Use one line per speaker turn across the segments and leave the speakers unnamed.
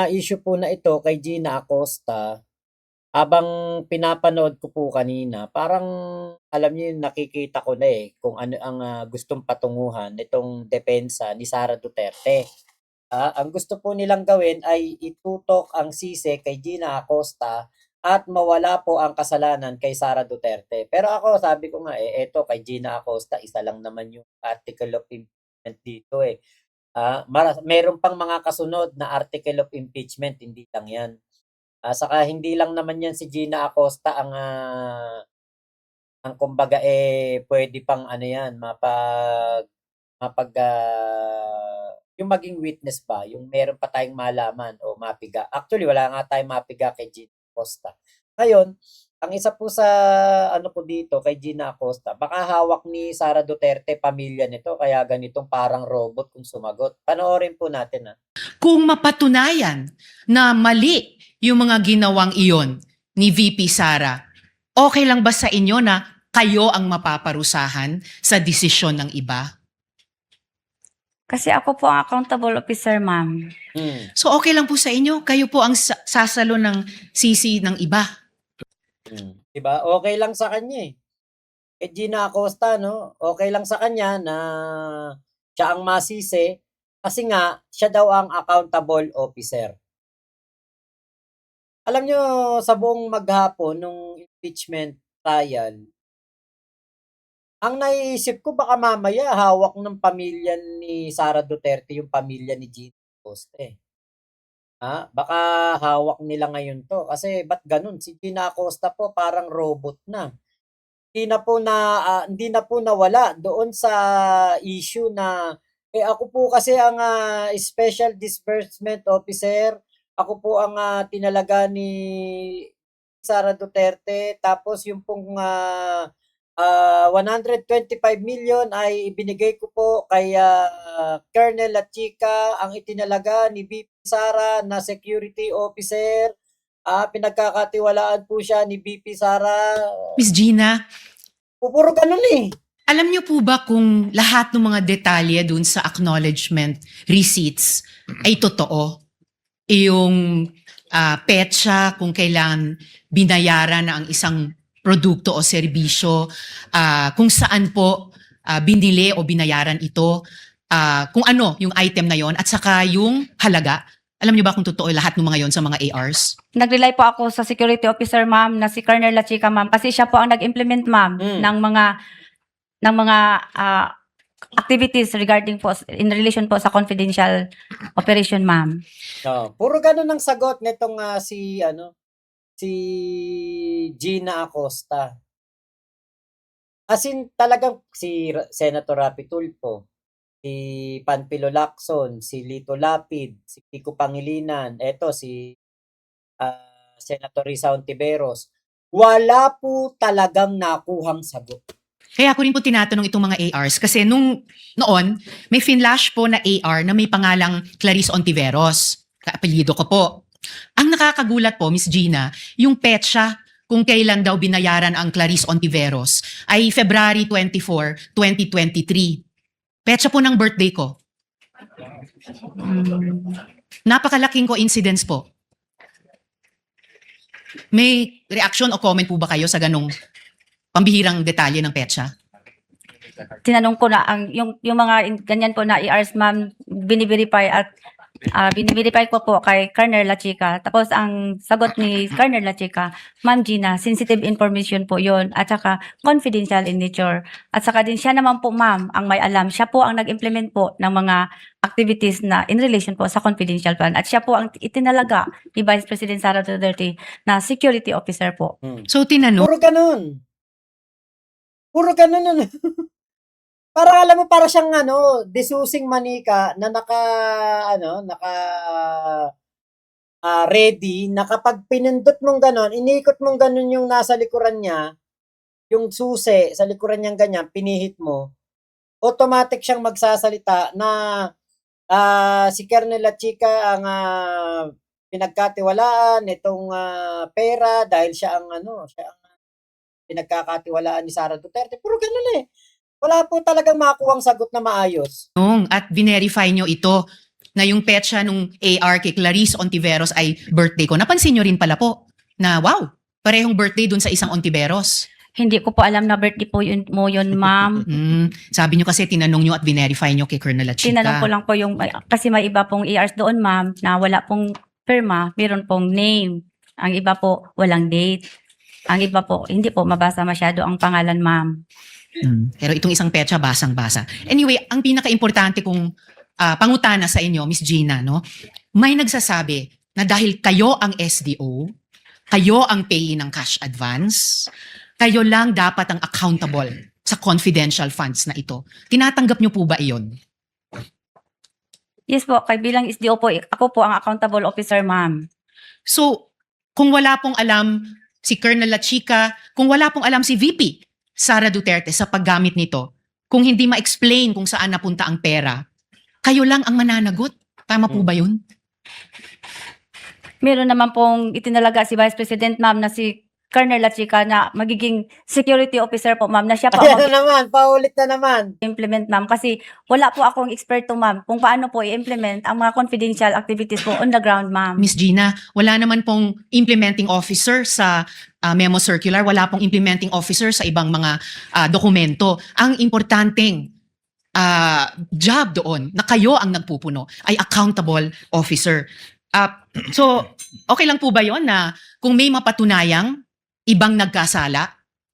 Issue po na ito kay Gina Acosta, habang pinapanood ko po kanina parang alam niyo yung nakikita ko na, kung ano ang, gustong patunguhan nitong depensa ni Sara Duterte. Ang gusto po nilang gawin ay itutok ang sisi kay Gina Acosta at mawala po ang kasalanan kay Sara Duterte. Pero ako sabi ko nga, eto kay Gina Acosta isa lang naman yung article of impeachment dito, eh. Meron pang mga kasunod na article of impeachment, hindi lang 'yan. Saka hindi lang naman 'yan si Gina Acosta ang kumbaga, puwede pang ano 'yan yung maging witness ba, yung meron pa tayong malaman o mapiga. Actually wala nga tayong mapiga kay Gina Acosta. Ngayon, ang isa po sa ano ko dito kay Gina Acosta, baka hawak ni Sara Duterte pamilya nito kaya ganitong parang robot kung sumagot. Panoorin po natin,
Kung mapatunayan na mali yung mga ginawang iyon ni VP Sara, okay lang ba sa inyo na kayo ang mapaparusahan sa desisyon ng iba?
Kasi ako po ang accountable officer, ma'am.
So okay lang po sa inyo, kayo po ang sasalo ng sisi ng iba.
'Di ba? Okay lang sa kanya, eh. Kay Gina Acosta 'no, okay lang sa kanya na siya ang masisi kasi nga siya daw ang accountable officer. Alam niyo sa buong maghapon nung impeachment trial, ang naiisip ko baka mamaya hawak ng pamilya ni Sara Duterte yung pamilya ni Gina Acosta, eh. Baka hawak nila ngayon 'to kasi ba't gano'n, si Gina Acosta po parang robot na. Hindi na po nawala doon sa issue na, ako po kasi ang, Special Disbursement Officer. Ako po ang, tinalaga ni Sara Duterte tapos yung pong, 125 million ay ibinigay ko po kay, Colonel Lachica, ang itinalaga ni VP Sara na security officer. Pinagkakatiwalaan po siya ni VP Sara.
Miss Gina,
Puro gano'n, eh.
alam niyo po ba kung lahat ng mga detalye dun sa acknowledgement receipts ay totoo? Yung petsa kung kailan binayaran na ang isang produkto o serbisyo, kung saan po binili o binayaran ito, kung ano yung item na yon at saka yung halaga. Alam niyo ba kung totoo lahat ng mga yon sa mga ARs?
Nag-rely po ako sa security officer, ma'am, na si Colonel Lachica, ma'am, kasi siya po ang nag-implement, ma'am, ng mga activities regarding po in relation po sa confidential operation, ma'am.
Puro gano'n ang sagot nitong, si Gina Acosta. As in talagang si Senator Rapi Tulfo, si Panfilo Lacson, si Lito Lapid, si Kiko Pangilinan, eto si, Senator Risa Hontiveros. Wala po talagang nakuhang sagot.
Kaya ako rin po tinatanong itong mga ARs kasi noon, may finlash po na AR na may pangalang Clarice Ontiveros. Kaapelyido ko po. Ang nakakagulat po, Miss Gina, yung petsa kung kailan daw binayaran ang Clarice Ontiveros ay February 24, 2023. Petsa po ng birthday ko. Napakalaking coincidence po. May reaction o comment po ba kayo sa ganong pambihirang detalye ng petsa?
Tinanong ko na yung mga ganyan po na ERs, ma'am, bini-verify at bini-verify ko po kay Colonel Lachica. Tapos ang sagot ni Colonel Lachica, Ma'am Gina, sensitive information po yon at saka confidential in nature. At saka din siya naman po, ma'am, ang may alam. Siya po ang nag-implement po ng mga activities na in relation po sa confidential fund. At siya po ang itinalaga ni Vice President Sara Duterte na security officer po.
So tinanong,
Puro gano'n. Puro gano'n ano. Parang alam mo para siyang desusing manika na ready na kapag pinindot mong gano'n, inikot mong gano'n yung nasa likuran niya, yung susi sa likuran niyang ganyan, pinihit mo, automatic siyang magsasalita na si Colonel Lachica ang pinagkatiwalaan nitong pera dahil siya ang pinagkakatiwalaan ni Sara Duterte. Puro gano'n, eh. Wala po talagang makuhang sagot na maayos.
at verify nyo ito na yung petsa nung AR kay Clarice Ontiveros ay birthday ko. Napansin nyo rin pala po na wow, parehong birthday dun sa isang Ontiveros.
Hindi ko po alam na birthday po yun, ma'am.
Sabi nyo kasi tinanong nyo at verify nyo kay Colonel Lachica.
Tinanong ko lang po kasi may iba pong ERs doon, ma'am, na wala pong firma, meron pong name. Ang iba po, walang date. Ang iba po, hindi po mabasa masyado ang pangalan, ma'am.
Pero itong isang petsa, basang-basa. Anyway, ang pinaka-importante kong pangutana sa inyo, Miss Gina, no? May nagsasabi na dahil kayo ang SDO, kayo ang payee ng cash advance, kayo lang dapat ang accountable sa confidential funds na ito. Tinatanggap nyo po ba iyon?
Yes po, kay bilang SDO po, ako po ang accountable officer, ma'am.
So, kung wala pong alam si Colonel Lachica, kung wala pong alam si VP Sara Duterte sa paggamit nito, kung hindi ma-explain kung saan napunta ang pera, kayo lang ang mananagot. Tama po ba yun?
Meron naman pong itinalaga si Vice President, ma'am, na si Colonel Lachica na magiging security officer po, ma'am, na siya po
Ayan na naman, paulit na naman.
implement, ma'am, kasi wala po akong eksperto, ma'am, kung paano po i-implement ang mga confidential activities po on the ground, ma'am.
Miss Gina, wala naman pong implementing officer sa memo circular, wala pong implementing officer sa ibang mga dokumento. Ang importanteng job doon na kayo ang nagpupuno ay accountable officer. So, okay lang po ba yon na kung may mapatunayang ibang nagkasala,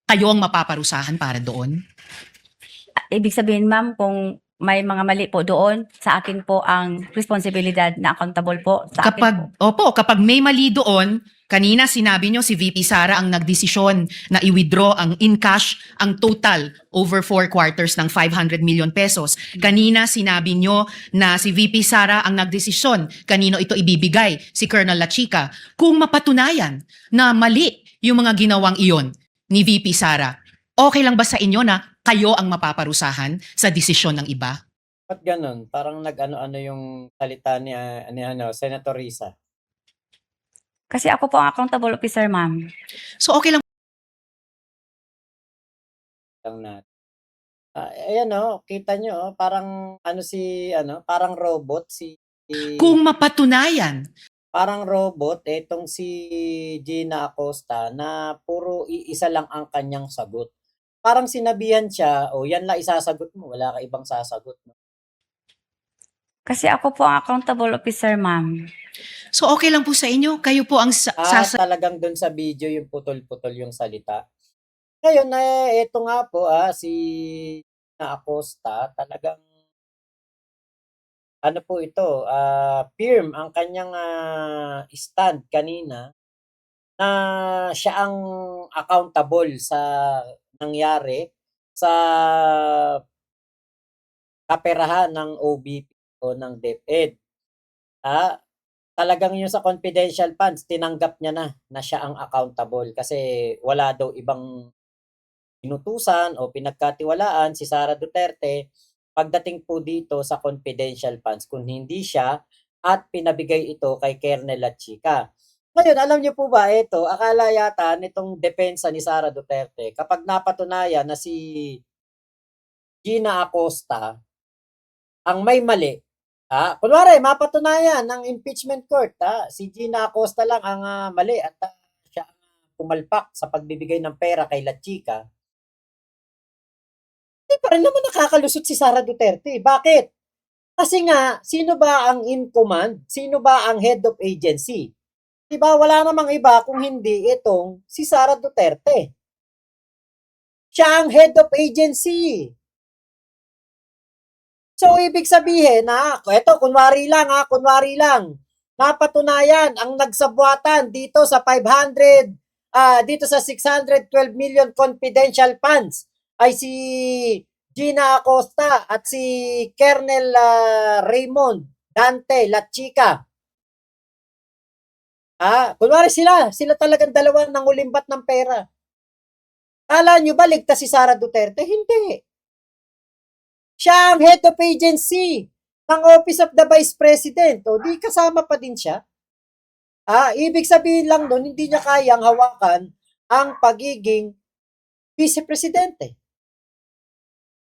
kayo ang mapaparusahan para doon?
Ibig sabihin, ma'am, kung may mga mali po doon, sa akin po ang responsibilidad na accountable po sa akin po.
Kapag may mali doon, kanina sinabi nyo si VP Sara ang nagdesisyon na i-withdraw ang in cash ang total over 4 quarters ng 500 million pesos. Kanina sinabi nyo na si VP Sara ang nagdesisyon kanino ito ibibigay, si Colonel Lachica. Kung mapatunayan na mali yung mga ginawang iyon ni VP Sara, okay lang ba sa inyo na kayo ang mapaparusahan sa desisyon ng iba?
Ba't ganun? Parang nag-ano-ano yung salita ni Senator Risa.
Kasi ako po ang accountable officer, ma'am.
So okay lang
Lang natin. Ayan kita nyo, parang parang robot
kung mapatunayan
parang robot etong si Gina Acosta na puro iisa lang ang kanyang sagot. Parang sinabihan siya, yan lang isasagot mo, wala ka ibang sasagot. No?
Kasi ako po ang accountable officer, ma'am.
So okay lang po sa inyo, kayo po ang
Talagang doon sa video yung putol-putol yung salita. Ngayon ito nga po si Gina Acosta talagang ano po ito, firm ang kanyang stand kanina na siya ang accountable sa nangyari sa kaperahan ng OBP o ng DepEd. Talagang yung sa confidential funds, tinanggap niya na siya ang accountable kasi wala daw ibang inutusan o pinagkatiwalaan si Sara Duterte pagdating po dito sa confidential funds kung hindi siya at pinabigay ito kay Colonel Lachica. Ngayon, alam niyo po ba ito, akala yata nitong depensa ni Sara Duterte kapag napatunayan na si Gina Acosta ang may mali, kunwari mapatunayan ng impeachment court, si Gina Acosta lang ang mali at siya ang pumalpak sa pagbibigay ng pera kay Lachica. Hindi pa rin naman nakakalusot si Sara Duterte. Bakit? Kasi nga, sino ba ang in command? Sino ba ang head of agency? Diba, wala namang iba kung hindi itong si Sara Duterte. Siya ang head of agency. So, ibig sabihin eto, kunwari lang, napatunayan ang nagsabwatan dito sa 612 million confidential funds ay si Gina Acosta at si Colonel Raymond Dante Lachica. Kunwari sila talagang dalawa nangulimbat ng pera. Kala nyo ba ligtas si Sara Duterte? Hindi. Siya ang head of agency ng Office of the Vice President. O di kasama pa din siya. Ibig sabihin lang nun, hindi niya kayang hawakan ang pagiging Vice Presidente.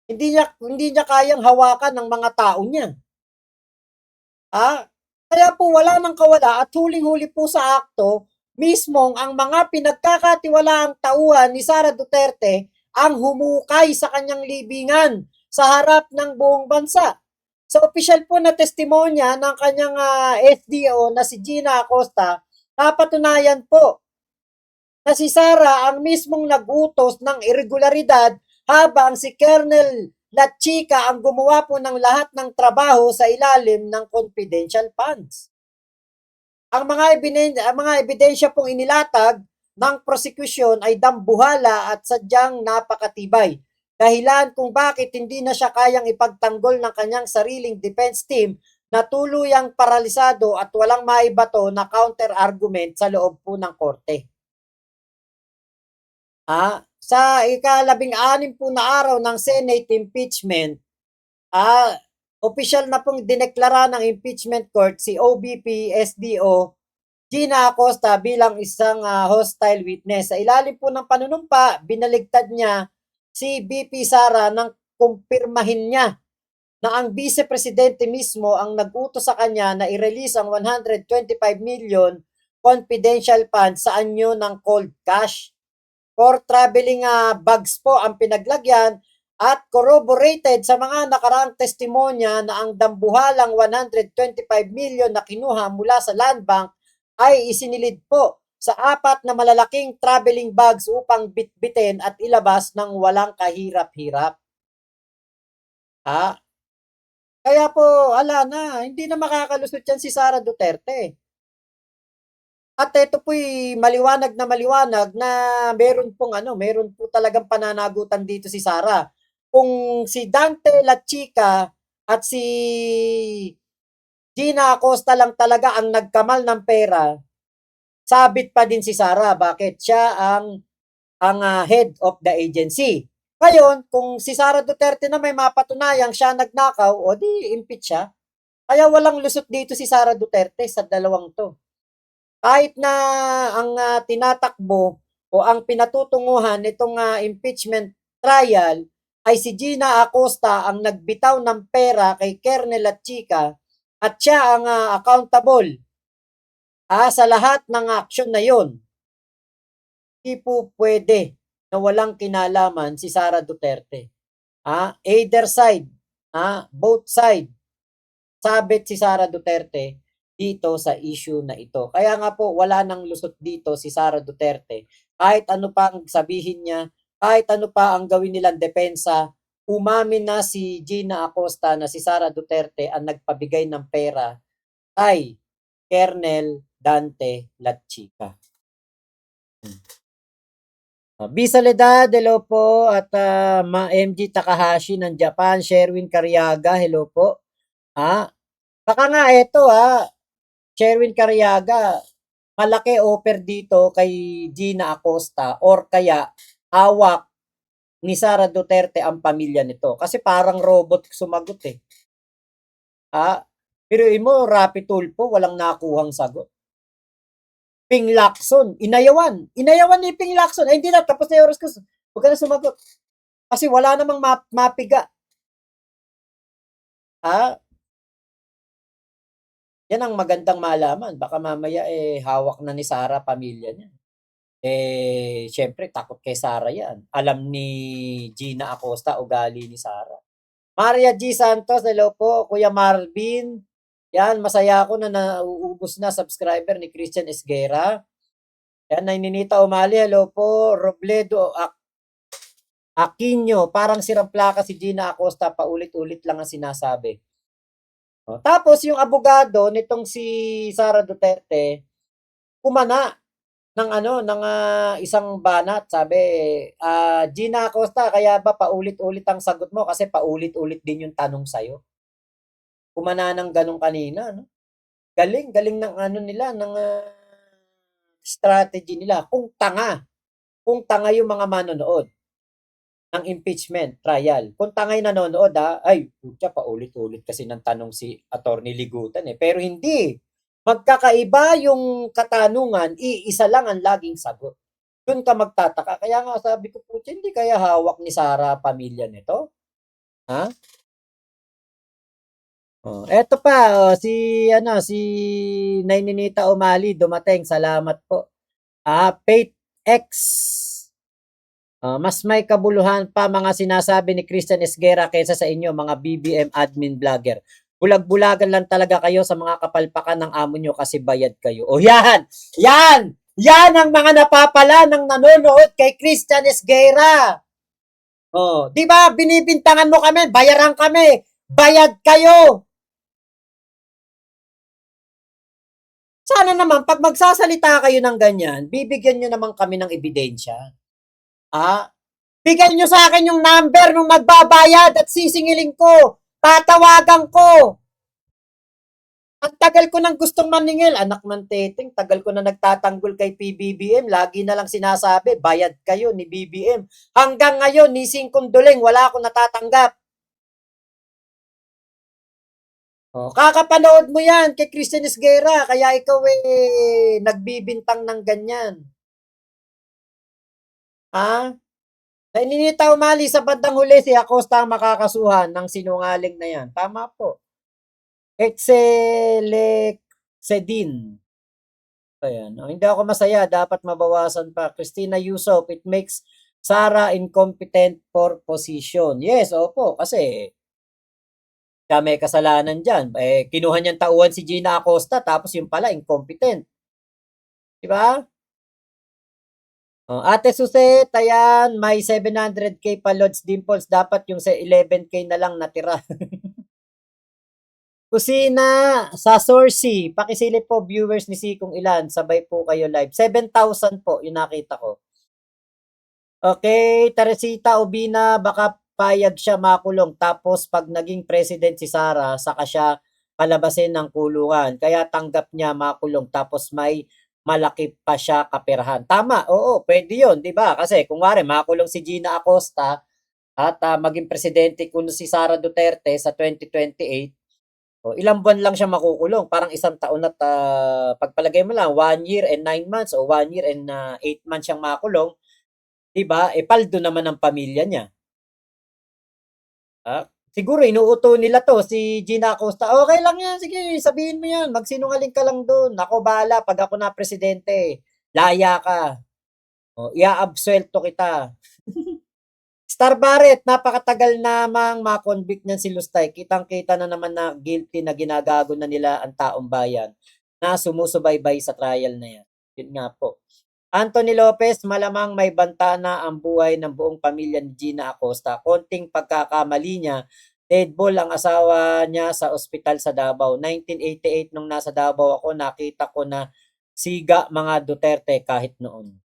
Hindi niya kayang hawakan ng mga tao niya. Kaya po wala nang kawala at huling-huli po sa akto, mismong ang mga pinagkakatiwalaang tauhan ni Sara Duterte ang humukay sa kanyang libingan sa harap ng buong bansa. Sa opisyal po na testimonya ng kanyang SDO na si Gina Acosta, napatunayan po na si Sara ang mismong nag-utos ng irregularidad habang si Colonel Lachica ang gumawa po ng lahat ng trabaho sa ilalim ng confidential funds. Ang mga ebidensya pong inilatag ng prosecution ay dambuhala at sadyang napakatibay. Dahilan kung bakit hindi na siya kayang ipagtanggol ng kanyang sariling defense team na tuluyang paralisado at walang maibato na counter-argument sa loob po ng korte. Sa ika-16 po na araw ng Senate impeachment, opisyal na pong dineklara ng impeachment court si OBP SDO Gina Acosta bilang isang hostile witness. Sa ilalim po ng panunumpa, binaligtad niya si BP Sara nang kumpirmahin niya na ang Vice Presidente mismo ang nag-utos sa kanya na i-release ang 125 million confidential funds sa anyo ng cold cash. For traveling bags po ang pinaglagyan at corroborated sa mga nakaraang testimonya na ang dambuhalang 125 million na kinuha mula sa Land Bank ay isinilid po sa 4 na malalaking traveling bags upang bitbitin at ilabas ng walang kahirap-hirap. Kaya po, hindi na makakalusot yan si Sara Duterte. At ito po'y maliwanag na meron po talagang pananagutan dito si Sara. Kung si Dante Lachica at si Gina Acosta lang talaga ang nagkamal ng pera, sabit pa din si Sara. Bakit? Siya ang head of the agency. Ngayon, kung si Sara Duterte na may mapatunayang siya nagnakaw, o di impeach siya. Kaya walang lusot dito si Sara Duterte sa dalawang to. Kahit na ang tinatakbo o ang pinatutunguhan nitong impeachment trial ay si Gina Acosta ang nagbitaw ng pera kay Colonel Lachica at siya ang accountable sa lahat ng aksyon na yon. Hindi po pwede na walang kinalaman si Sara Duterte. Either side, both side, sabit si Sara Duterte dito sa issue na ito. Kaya nga po, wala nang lusot dito si Sara Duterte. Kahit ano pa ang sabihin niya, kahit ano pa ang gawin nilang depensa, umamin na si Gina Acosta na si Sara Duterte ang nagpabigay ng pera kay Colonel Dante Lachica. B. Soledad, hello po. At MG Takahashi ng Japan, Sherwin Cariaga, hello po. Baka nga ito Sherwin Cariaga, malaki offer dito kay Gina Acosta or kaya hawak ni Sara Duterte ang pamilya nito. Kasi parang robot sumagot eh. Pero mo, Rapi Tulfo, walang nakuhang sagot. Ping Lacson, inayawan. Inayawan ni Ping Lacson. Ay, hindi na, tapos na yung oras ko. Huwag ka na sumagot. Kasi wala namang mapiga. Yan ang magandang malaman. Baka mamaya hawak na ni Sara pamilya niya. Syempre, takot kay Sara yan. Alam ni Gina Acosta ugali ni Sara. Maria G. Santos, hello po. Kuya Marvin. Yan, masaya ako na nauubos na subscriber ni Christian Esguera. Yan, Ninita Umali, hello po. Robledo Aquino, parang sirang plaka si Gina Acosta, paulit-ulit lang ang sinasabi. Tapos yung abogado nitong si Sara Duterte, kumana ng isang banat, sabi, Gina Acosta, kaya ba paulit-ulit ang sagot mo kasi paulit-ulit din yung tanong sa'yo. Kumana ng ganun kanina, no? Galing ng nila, ng strategy nila. Kung tanga yung mga manonood ng impeachment trial. Kung tangay nanonood, ay, putya, paulit-ulit kasi ng tanong si Attorney Ligutan eh. Pero hindi. Magkakaiba yung katanungan, iisa lang ang laging sagot. Doon ka magtataka. Kaya nga sabi ko, putya, hindi kaya hawak ni Sara pamilya nito? Oh, eto pa, si si Naininita Umali dumating. Salamat po. Faith X. Mas may kabuluhan pa mga sinasabi ni Christian Esguerra kaysa sa inyo mga BBM admin vlogger. Bulag-bulagan lang talaga kayo sa mga kapalpakan ng amo nyo kasi bayad kayo. O yan! Yan! Yan ang mga napapala ng nanonood kay Christian Esguerra. Oh, 'di ba? Binibintangan mo kami, bayaran kami. Bayad kayo. Sana naman pag magsasalita kayo ng ganyan, bibigyan nyo naman kami ng ebidensya. Ah, bigyan nyo sa akin yung number nung magbabayad at sisingilin ko. Tatawagan ko. Ang tagal ko nang gustong maningil, anak ng teteng, tagal ko na nagtatanggol kay PBBM, lagi na lang sinasabi, bayad kayo ni BBM. Hanggang ngayon, ni Singkong Duling, wala akong natatanggap. Kakapanood mo yan kay Christian Esguerra, kaya ikaw nagbibintang ng ganyan. Ha? Naininita Umali sa bandang huli si Acosta ang makakasuhan ng sinungaling na yan. Tama po. Excelexedin. Ayan. Hindi ako masaya. Dapat mabawasan pa. Christina Yusuf, it makes Sara incompetent for position. Yes, opo. Kasi siya may kasalanan dyan. Kinuha niyang tauhan si Gina Acosta tapos yung pala incompetent. Diba? Ate Suset, ayan, may 700k pa Lods Dimples. Dapat yung sa 11k na lang natira. Kusina sa Sourcey. Pakisilip po viewers ni Sikong ilan. Sabay po kayo live. 7,000 po yung nakita ko. Okay, Teresita Ubina, baka payag siya makulong. Tapos pag naging president si Sara, saka siya palabasin ng kulungan. Kaya tanggap niya makulong. Tapos may malaki pa siya kaperahan. Tama, oo, pwede yun, di ba? Kasi kung wari, makulong si Gina Acosta at maging presidente kuno si Sara Duterte sa 2028, ilang buwan lang siya makukulong. Parang isang taon at pagpalagay mo lang, 1 year and 9 months o 1 year and 8 months siyang makulong. Diba? Paldo naman ang pamilya niya. Siguro inuuto nila to si Gina Acosta. Okay lang yan. Sige, sabihin mo yan. Magsinungaling ka lang doon. Ako bahala pag ako na presidente. Laya ka. Ia-absuelto kita. Star Barrett, napakatagal namang ma-convict niyan si Lustay. Kitang-kita na naman na guilty na ginagago na nila ang taong bayan na sumusubaybay sa trial na yan. Yun nga po. Anthony Lopez, malamang may banta na ang buhay ng buong pamilya ni Gina Acosta. Konting pagkakamali niya, deadball ang asawa niya sa ospital sa Davao. 1988 nung nasa Davao ako, nakita ko na siga mga Duterte kahit noon.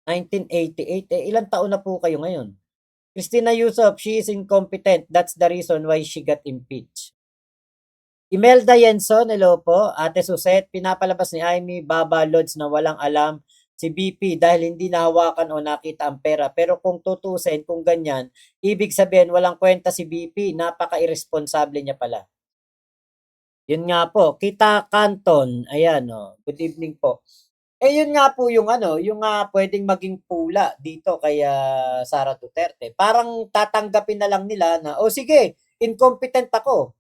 1988, ilang taon na po kayo ngayon? Christina Yusuf, she is incompetent. That's the reason why she got impeached. Imelda Yenson, hello po. Ate Suset, pinapalabas ni Amy Baba Lods na walang alam si BP dahil hindi nahawakan o nakita ang pera. Pero kung tutusin, kung ganyan, ibig sabihin walang kwenta si BP, napaka-irresponsable niya pala. Yun nga po, Kita Canton, ayan good evening po. Yun nga po yung yung pwedeng maging pula dito kay Sara Duterte. Parang tatanggapin na lang nila na, sige, incompetent ako.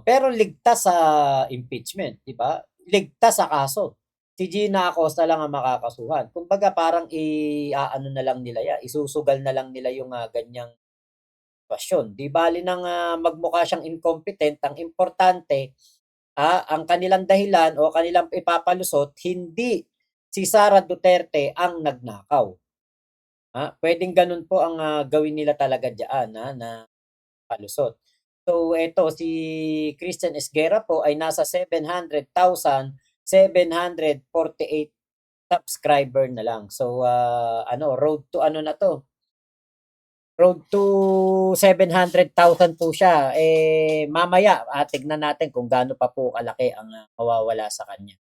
Pero ligtas sa impeachment, 'di ba? Ligtas sa kaso. Si Gina Acosta lang ang makakasuhan. Kumbaga parang i-aano na lang nila 'yan, isusugal na lang nila yung ganyang sitwasyon. Di bali nang magmukha siyang incompetent, ang importante ang kanilang dahilan o kanilang ipapalusot hindi si Sara Duterte ang nagnakaw. Pwedeng ganun po ang gawin nila talaga diyan na palusot. So eto si Christian Esguerra po ay nasa 700,748 subscriber na lang. So road to na to. Road to 700,000 po siya. Mamaya tignan natin kung gaano pa po kalaki ang mawawala sa kanya.